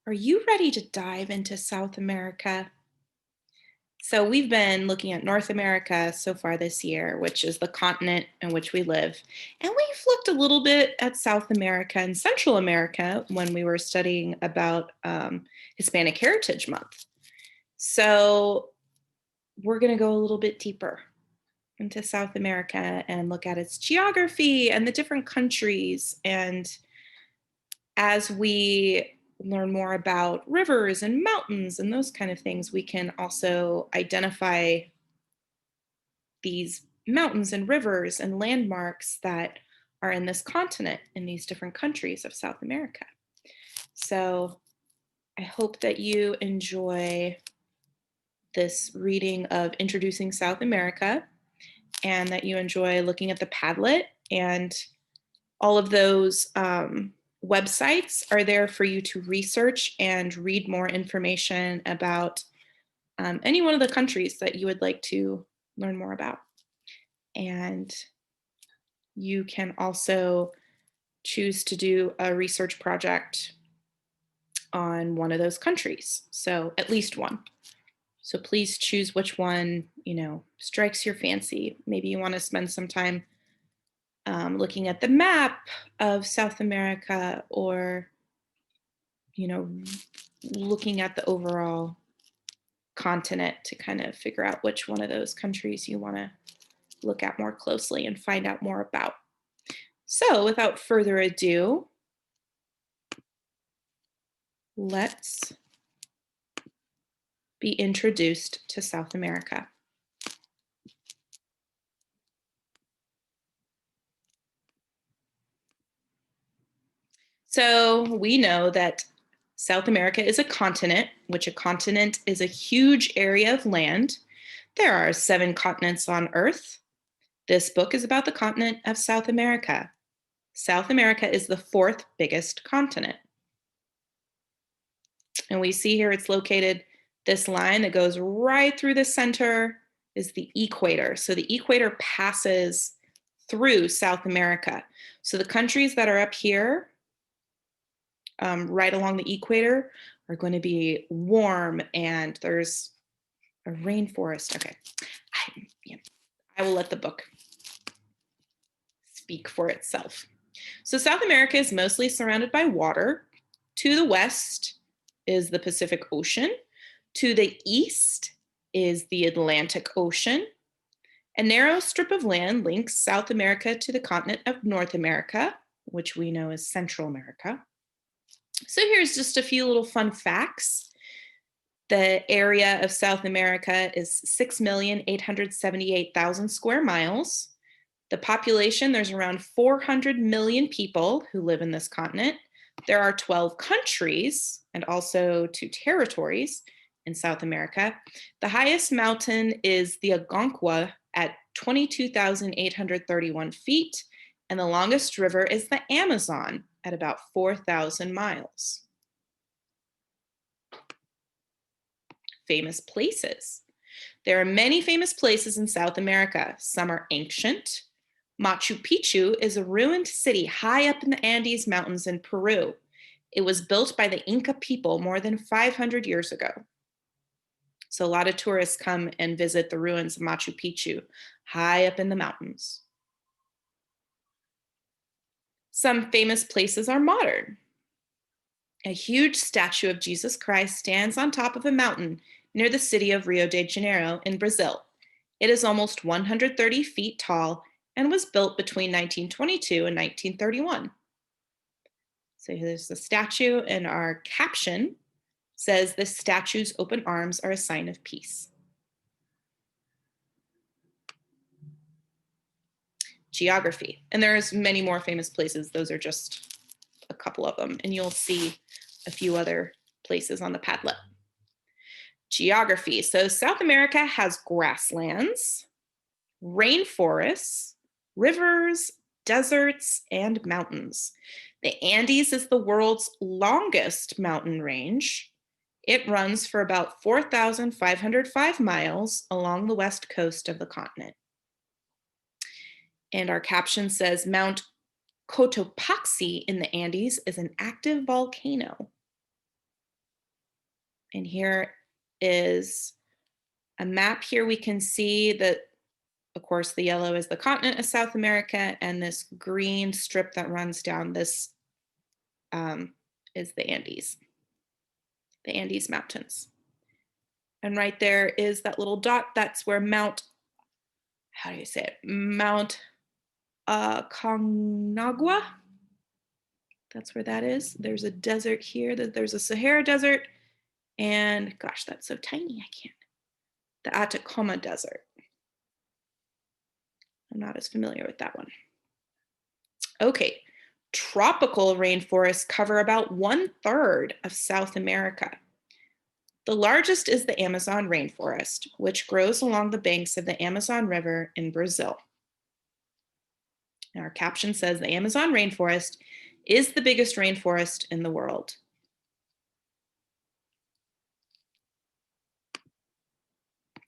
Are you ready to dive into South America? So, we've been looking at North America so far this year, which is the continent in which we live. And we've looked a little bit at South America and Central America when we were studying about Hispanic Heritage Month. So, we're going to go a little bit deeper into South America and look at its geography and the different countries. And as we learn more about rivers and mountains and those kind of things, we can also identify these mountains and rivers and landmarks that are in this continent in these different countries of South America. So I hope that you enjoy this reading of Introducing South America and that you enjoy looking at the Padlet and all of those websites are there for you to research and read more information about any one of the countries that you would like to learn more about. And you can also choose to do a research project on one of those countries. So at least one. So please choose which one, strikes your fancy. Maybe you want to spend some time looking at the map of South America or, you know, looking at the overall continent to kind of figure out which one of those countries you want to look at more closely and find out more about. So, without further ado, let's be introduced to South America. So, we know that South America is a continent, which a continent is a huge area of land. There are 7 continents on Earth. This book is about the continent of South America. South America is the 4th biggest continent. And we see here it's located, this line that goes right through the center is the equator. So the equator passes through South America. So the countries that are up here, right along the equator, are going to be warm and there's a rainforest. Okay. I will let the book speak for itself. So South America is mostly surrounded by water. To the west is the Pacific Ocean. To the east is the Atlantic Ocean. A narrow strip of land links South America to the continent of North America, which we know as Central America. So here's just a few little fun facts. The area of South America is 6,878,000 square miles. The population, there's around 400 million people who live in this continent. There are 12 countries and also 2 territories in South America. The highest mountain is the Aconcagua at 22,831 feet, and the longest river is the Amazon at about 4,000 miles. Famous places. There are many famous places in South America. Some are ancient. Machu Picchu is a ruined city high up in the Andes Mountains in Peru. It was built by the Inca people more than 500 years ago. So a lot of tourists come and visit the ruins of Machu Picchu high up in the mountains. Some famous places are modern. A huge statue of Jesus Christ stands on top of a mountain near the city of Rio de Janeiro in Brazil. It is almost 130 feet tall and was built between 1922 and 1931. So here's the statue, and our caption says the statue's open arms are a sign of peace. Geography. And there's many more famous places. Those are just a couple of them, and you'll see a few other places on the Padlet. Geography. So South America has grasslands, rainforests, rivers, deserts, and mountains. The Andes is the world's longest mountain range. It runs for about 4,505 miles along the west coast of the continent. And our caption says Mount Cotopaxi in the Andes is an active volcano. And here is a map. Here we can see that, of course, the yellow is the continent of South America, and this green strip that runs down this is the Andes Mountains. And right there is that little dot. That's where Mount, how do you say it? Mount Aconcagua. That's where that is. There's a desert here. There's a Sahara Desert. And gosh, that's so tiny, I can't. The Atacama Desert. I'm not as familiar with that one. Okay, tropical rainforests cover about 1/3 of South America. The largest is the Amazon rainforest, which grows along the banks of the Amazon River in Brazil. Now, our caption says the Amazon rainforest is the biggest rainforest in the world.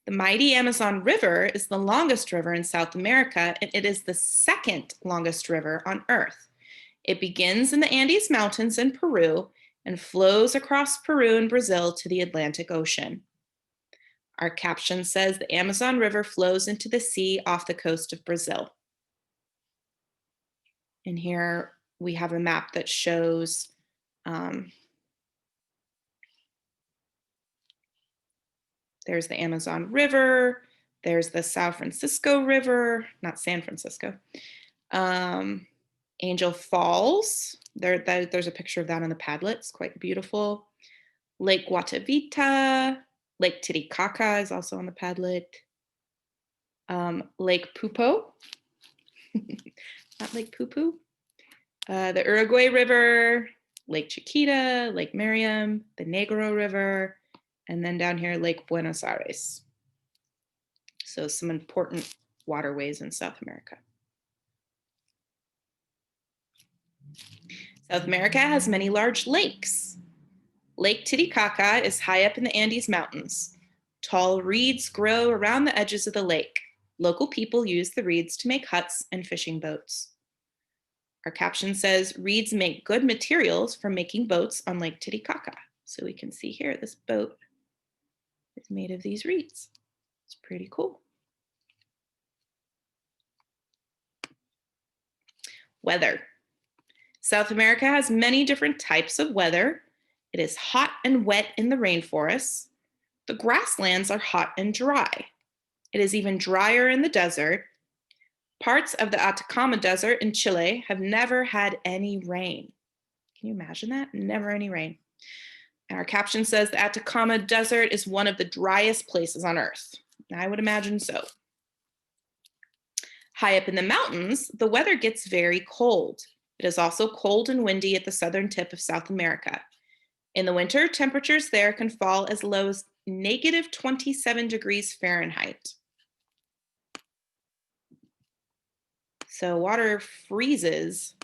The mighty Amazon River is the longest river in South America, and it is the second longest river on Earth. It begins in the Andes Mountains in Peru and flows across Peru and Brazil to the Atlantic Ocean. Our caption says the Amazon River flows into the sea off the coast of Brazil. And here we have a map that shows there's the Amazon River, there's the São Francisco River, not San Francisco, Angel Falls, there's a picture of that on the Padlet, it's quite beautiful. Lake Guatavita, Lake Titicaca is also on the Padlet. Lake Pupo, not Lake Poo-Poo. The Uruguay River, Lake Chiquita, Lake Miriam, the Negro River, and then down here, Lake Buenos Aires. So some important waterways in South America. South America has many large lakes. Lake Titicaca is high up in the Andes Mountains. Tall reeds grow around the edges of the lake. Local people use the reeds to make huts and fishing boats. Our caption says, reeds make good materials for making boats on Lake Titicaca. So we can see here, this boat is made of these reeds. It's pretty cool. Weather. South America has many different types of weather. It is hot and wet in the rainforests. The grasslands are hot and dry. It is even drier in the desert. Parts of the Atacama Desert in Chile have never had any rain. Can you imagine that? Never any rain. And our caption says the Atacama Desert is one of the driest places on Earth. I would imagine so. High up in the mountains, the weather gets very cold. It is also cold and windy at the southern tip of South America. In the winter, temperatures there can fall as low as -27 degrees Fahrenheit. So water freezes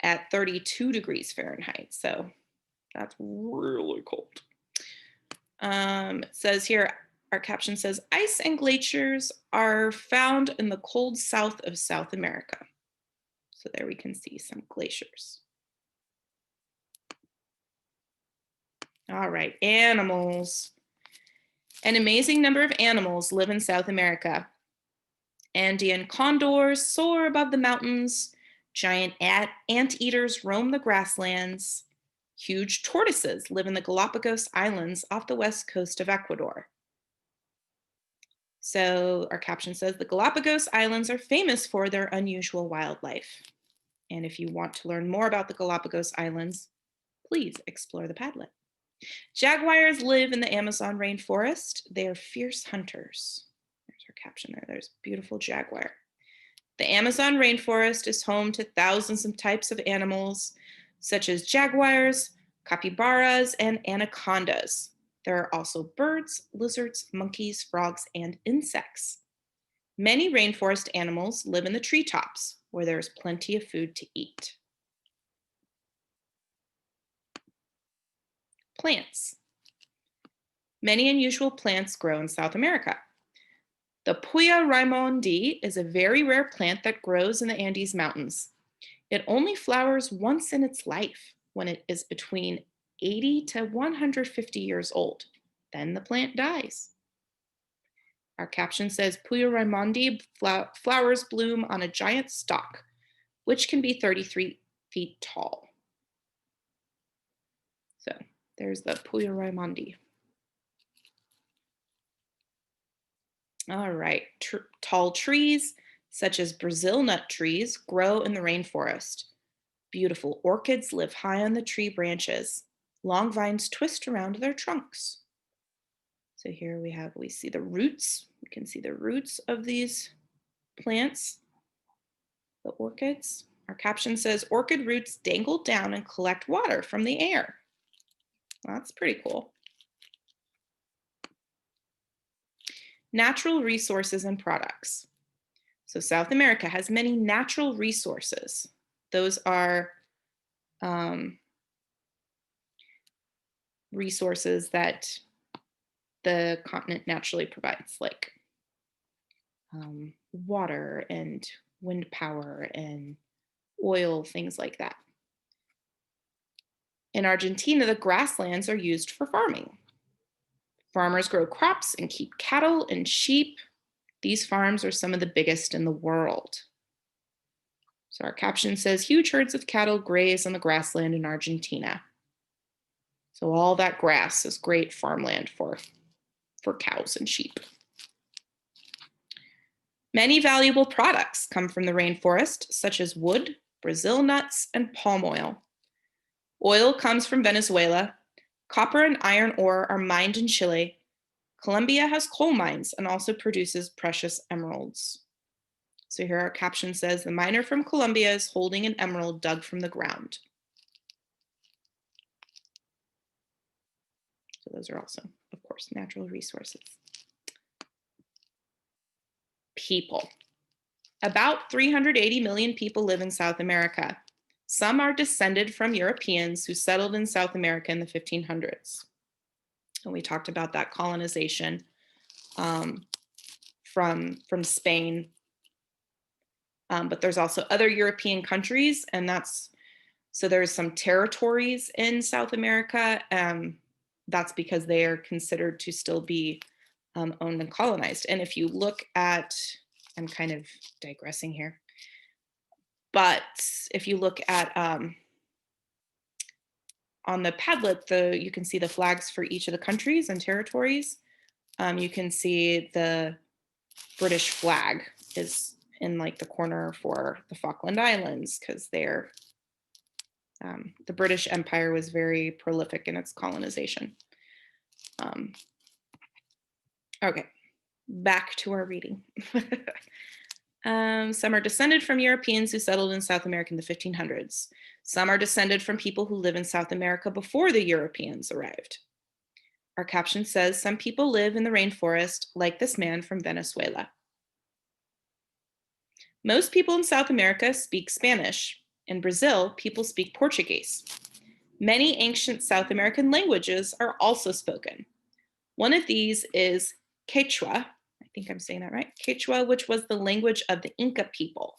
at 32 degrees Fahrenheit. So that's really cold. It says here, our caption says, ice and glaciers are found in the cold south of South America. So there we can see some glaciers. All right, animals. An amazing number of animals live in South America. Andean condors soar above the mountains. Giant anteaters roam the grasslands. Huge tortoises live in the Galapagos Islands off the west coast of Ecuador. So our caption says, the Galapagos Islands are famous for their unusual wildlife. And if you want to learn more about the Galapagos Islands, please explore the Padlet. Jaguars live in the Amazon rainforest. They are fierce hunters. There's our caption there. There's a beautiful jaguar. The Amazon rainforest is home to thousands of types of animals, such as jaguars, capybaras, and anacondas. There are also birds, lizards, monkeys, frogs, and insects. Many rainforest animals live in the treetops, where there is plenty of food to eat. Plants. Many unusual plants grow in South America. The Puya Raimondi is a very rare plant that grows in the Andes Mountains. It only flowers once in its life when it is between 80 to 150 years old. Then the plant dies. Our caption says Puyo Raimondi flowers bloom on a giant stalk, which can be 33 feet tall. So there's the Puyo Raimondi. All right, tall trees, such as Brazil nut trees, grow in the rainforest. Beautiful orchids live high on the tree branches. Long vines twist around their trunks. So here we see the roots. We can see the roots of these plants, the orchids. Our caption says, orchid roots dangle down and collect water from the air. Well, that's pretty cool. Natural resources and products. So South America has many natural resources. Those are resources that the continent naturally provides, like water and wind power and oil, things like that. In Argentina, the grasslands are used for farming. Farmers grow crops and keep cattle and sheep. These farms are some of the biggest in the world. So our caption says, huge herds of cattle graze on the grassland in Argentina. So all that grass is great farmland for cows and sheep. Many valuable products come from the rainforest, such as wood, Brazil nuts, and palm oil. Oil comes from Venezuela. Copper and iron ore are mined in Chile. Colombia has coal mines and also produces precious emeralds. So here our caption says, the miner from Colombia is holding an emerald dug from the ground. So those are also, of course, natural resources. People. About 380 million people live in South America. Some are descended from Europeans who settled in South America in the 1500s. And we talked about that colonization from Spain. But there's also other European countries, and so there's some territories in South America. That's because they are considered to still be owned and colonized. And if you look at, I'm kind of digressing here, but if you look at on the Padlet, you can see the flags for each of the countries and territories. You can see the British flag is in like the corner for the Falkland Islands, because the British Empire was very prolific in its colonization. Okay, back to our reading. Some are descended from Europeans who settled in South America in the 1500s. Some are descended from people who live in South America before the Europeans arrived. Our caption says, some people live in the rainforest, like this man from Venezuela. Most people in South America speak Spanish. In Brazil, people speak Portuguese. Many ancient South American languages are also spoken. One of these is Quechua. I think I'm saying that right. Quechua, which was the language of the Inca people.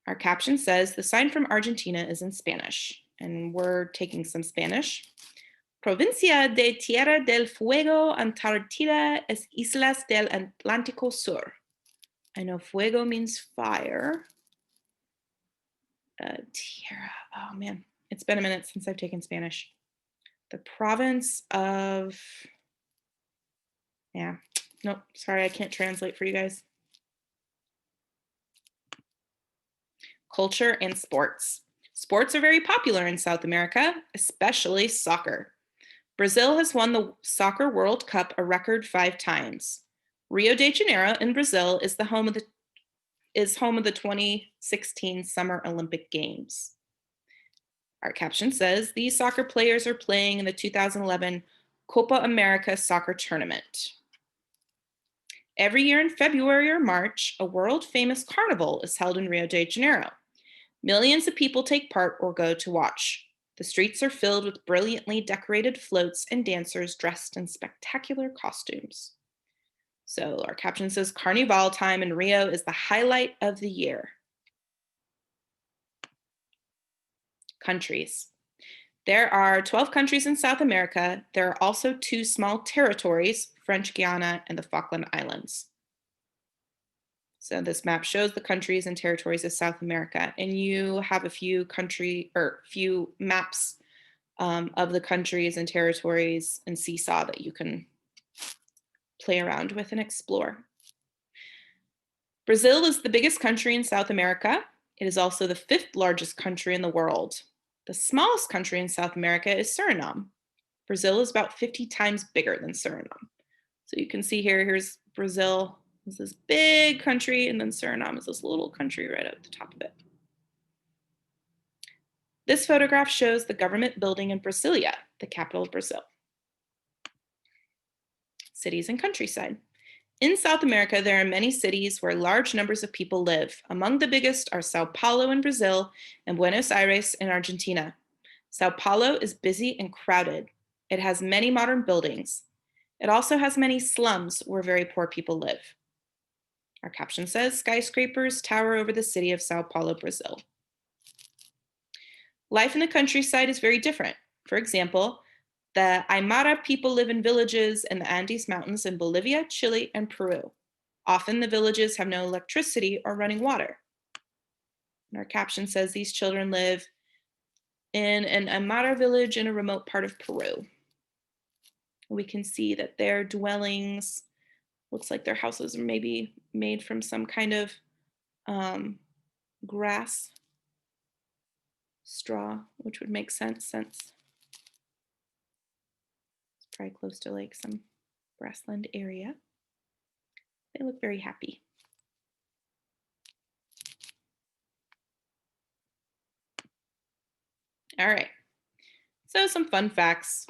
Our caption says, the sign from Argentina is in Spanish, and we're taking some Spanish. Provincia de Tierra del Fuego, Antártida, es Islas del Atlántico Sur. I know fuego means fire. Tierra, oh man, it's been a minute since I've taken Spanish. The province of, yeah, nope, sorry, I can't translate for you guys. Culture and sports. Sports are very popular in South America, especially soccer. Brazil has won the Soccer World Cup a record 5 times. Rio de Janeiro in Brazil is home of the 2016 Summer Olympic Games. Our caption says, these soccer players are playing in the 2011 Copa America soccer tournament. Every year in February or March, a world-famous carnival is held in Rio de Janeiro. Millions of people take part or go to watch. The streets are filled with brilliantly decorated floats and dancers dressed in spectacular costumes. So our caption says, Carnival time in Rio is the highlight of the year. Countries. There are 12 countries in South America. There are also 2 small territories, French Guiana and the Falkland Islands. So this map shows the countries and territories of South America, and you have a few few maps of the countries and territories and Seesaw that you can play around with and explore. Brazil is the biggest country in South America. It is also the 5th largest country in the world. The smallest country in South America is Suriname. Brazil is about 50 times bigger than Suriname. So you can see here, here's Brazil, is this big country, and then Suriname is this little country right at the top of it. This photograph shows the government building in Brasilia, the capital of Brazil. Cities and countryside. In South America, there are many cities where large numbers of people live. Among the biggest are Sao Paulo in Brazil and Buenos Aires in Argentina. Sao Paulo is busy and crowded. It has many modern buildings. It also has many slums where very poor people live. Our caption says, skyscrapers tower over the city of Sao Paulo, Brazil. Life in the countryside is very different. For example, the Aymara people live in villages in the Andes Mountains in Bolivia, Chile, and Peru. Often the villages have no electricity or running water. And our caption says these children live in an Aymara village in a remote part of Peru. We can see that their dwellings, looks like their houses are maybe made from some kind of grass, straw, which would make sense since it's probably close to like some grassland area. They look very happy. All right, so some fun facts.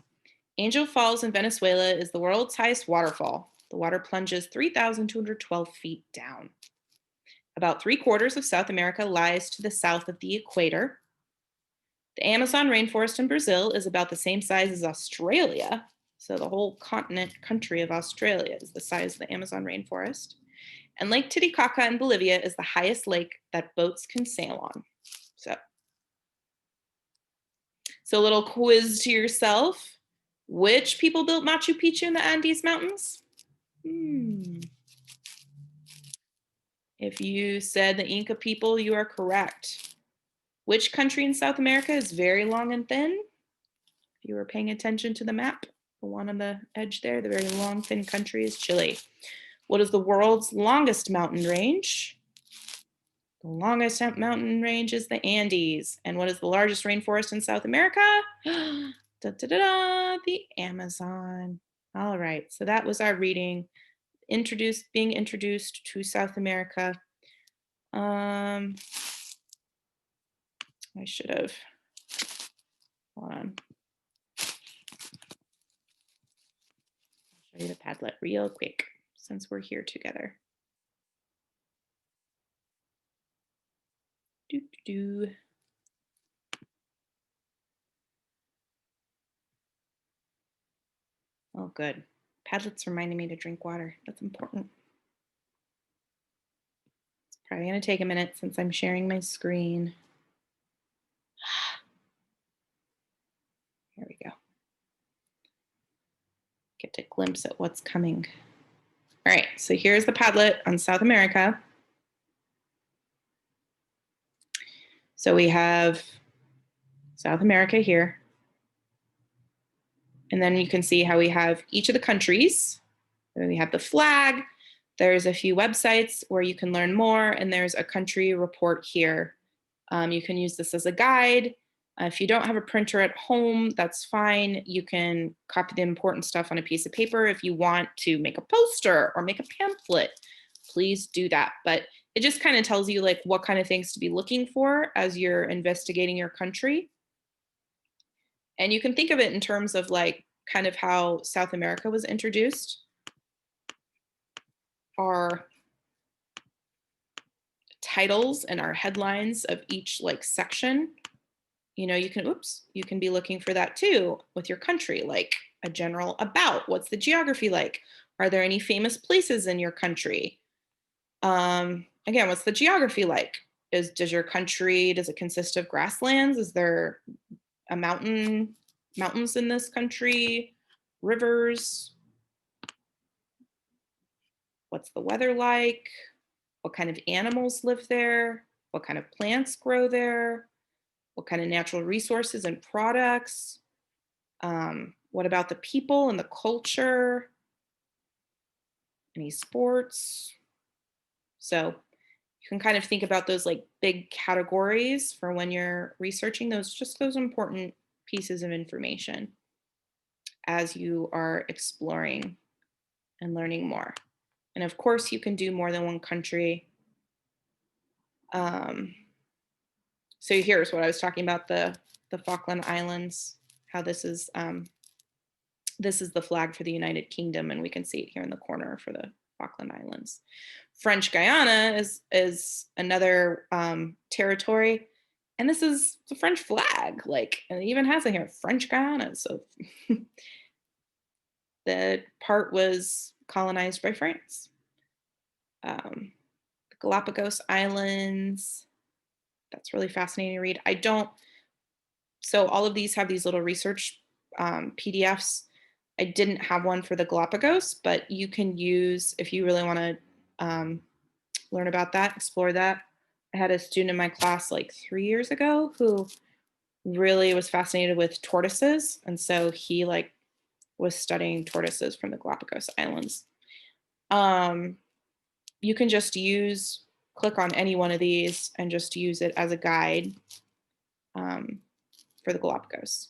Angel Falls in Venezuela is the world's highest waterfall. The water plunges 3,212 feet down. About 3/4 of South America lies to the south of the equator. The Amazon rainforest in Brazil is about the same size as Australia. So the whole country of Australia is the size of the Amazon rainforest. And Lake Titicaca in Bolivia is the highest lake that boats can sail on. So a little quiz to yourself. Which people built Machu Picchu in the Andes Mountains? If you said the Inca people, you are correct. Which country in South America is very long and thin? If you were paying attention to the map, the one on the edge there, the very long, thin country is Chile. What is the world's longest mountain range? The longest mountain range is the Andes. And what is the largest rainforest in South America? The Amazon. All right, so that was our reading. Being introduced to South America. I should have, hold on. I'll show you the Padlet real quick since we're here together. Oh, good. Padlet's reminding me to drink water. That's important. It's probably going to take a minute since I'm sharing my screen. Here we go. Get a glimpse at what's coming. All right, so here's the Padlet on South America. So we have South America here. And then you can see how we have each of the countries. And we have the flag. There's a few websites where you can learn more, and there's a country report here. You can use this as a guide. If you don't have a printer at home, that's fine. You can copy the important stuff on a piece of paper. If you want to make a poster or make a pamphlet, please do that. But it just kind of tells you like what kind of things to be looking for as you're investigating your country. And you can think of it in terms of like kind of how South America was introduced. Our titles and our headlines of each like section. You know, you can be looking for that too with your country, like a general about, what's the geography like? Are there any famous places in your country? Again, what's the geography like? Does it consist of grasslands? Is there a mountains in this country, rivers, what's the weather like, what kind of animals live there, what kind of plants grow there, what kind of natural resources and products, what about the people and the culture, any sports. So you can kind of think about those like big categories for when you're researching those important pieces of information as you are exploring and learning more. And of course, you can do more than one country. Um, so here's what I was talking about, the Falkland Islands, how this is the flag for the United Kingdom, and we can see it here in the corner for the Falkland Islands. French Guiana is another territory, and this is the French flag, like, and it even has it here, French Guiana. So the part was colonized by France. The Galapagos Islands, that's really fascinating to read. I don't, so all of these have these little research PDFs. I didn't have one for the Galapagos, but you can use, if you really want to learn about that, explore that. I had a student in my class like 3 years ago who really was fascinated with tortoises. And so he like was studying tortoises from the Galapagos Islands. You can just click on any one of these and just use it as a guide for the Galapagos.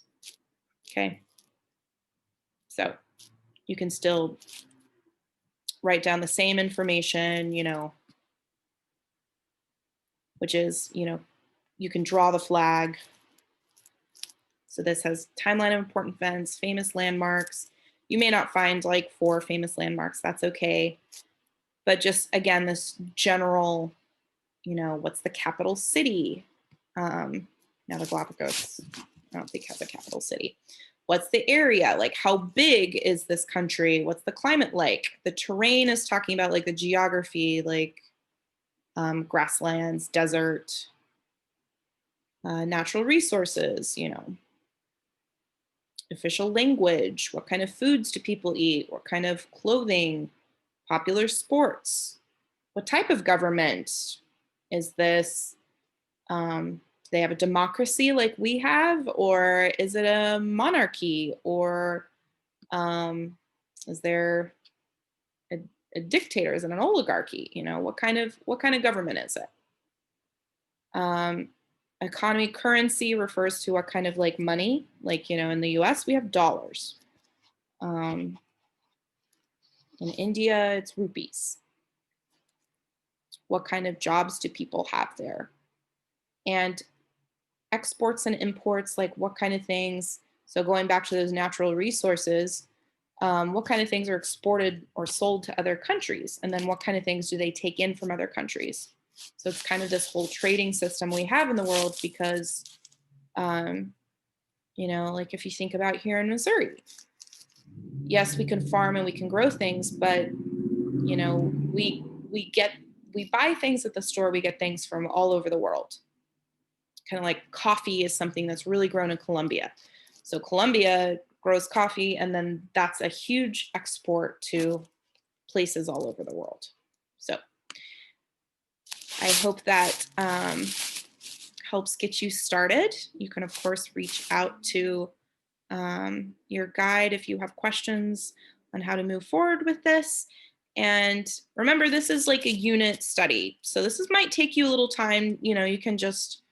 Okay. So you can still write down the same information, which is, you can draw the flag. So this has timeline of important events, famous landmarks. You may not find like 4 famous landmarks, that's okay. But just again, this general, what's the capital city? Now the Galapagos, I don't think has a capital city. What's the area? Like how big is this country? What's the climate like? The terrain is talking about like the geography, like grasslands, desert, natural resources, official language, what kind of foods do people eat, what kind of clothing, popular sports, what type of government is this? Do they have a democracy like we have, or is it a monarchy, or is there a dictator? Is it an oligarchy? What kind of government is it? Economy, currency refers to what kind of like money, like in the US we have dollars. In India it's rupees. What kind of jobs do people have there? And exports and imports, like what kind of things, so going back to those natural resources, what kind of things are exported or sold to other countries? And then what kind of things do they take in from other countries? So it's kind of this whole trading system we have in the world because, like if you think about here in Missouri, yes, we can farm and we can grow things, but, we buy things at the store, we get things from all over the world. Kind of like coffee is something that's really grown in Colombia. So Colombia grows coffee, and then that's a huge export to places all over the world. So I hope that helps get you started. You can, of course, reach out to your guide if you have questions on how to move forward with this. And remember, this is like a unit study. So might take you a little time. You can just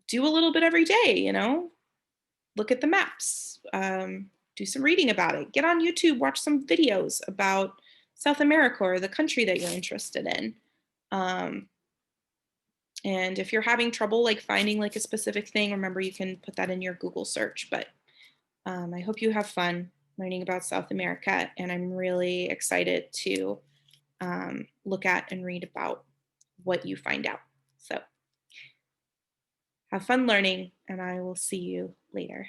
do a little bit every day, look at the maps, do some reading about it, get on YouTube, watch some videos about South America or the country that you're interested in. And if you're having trouble like finding like a specific thing, remember you can put that in your Google search. But I hope you have fun learning about South America, and I'm really excited to look at and read about what you find out. So have fun learning, and I will see you later.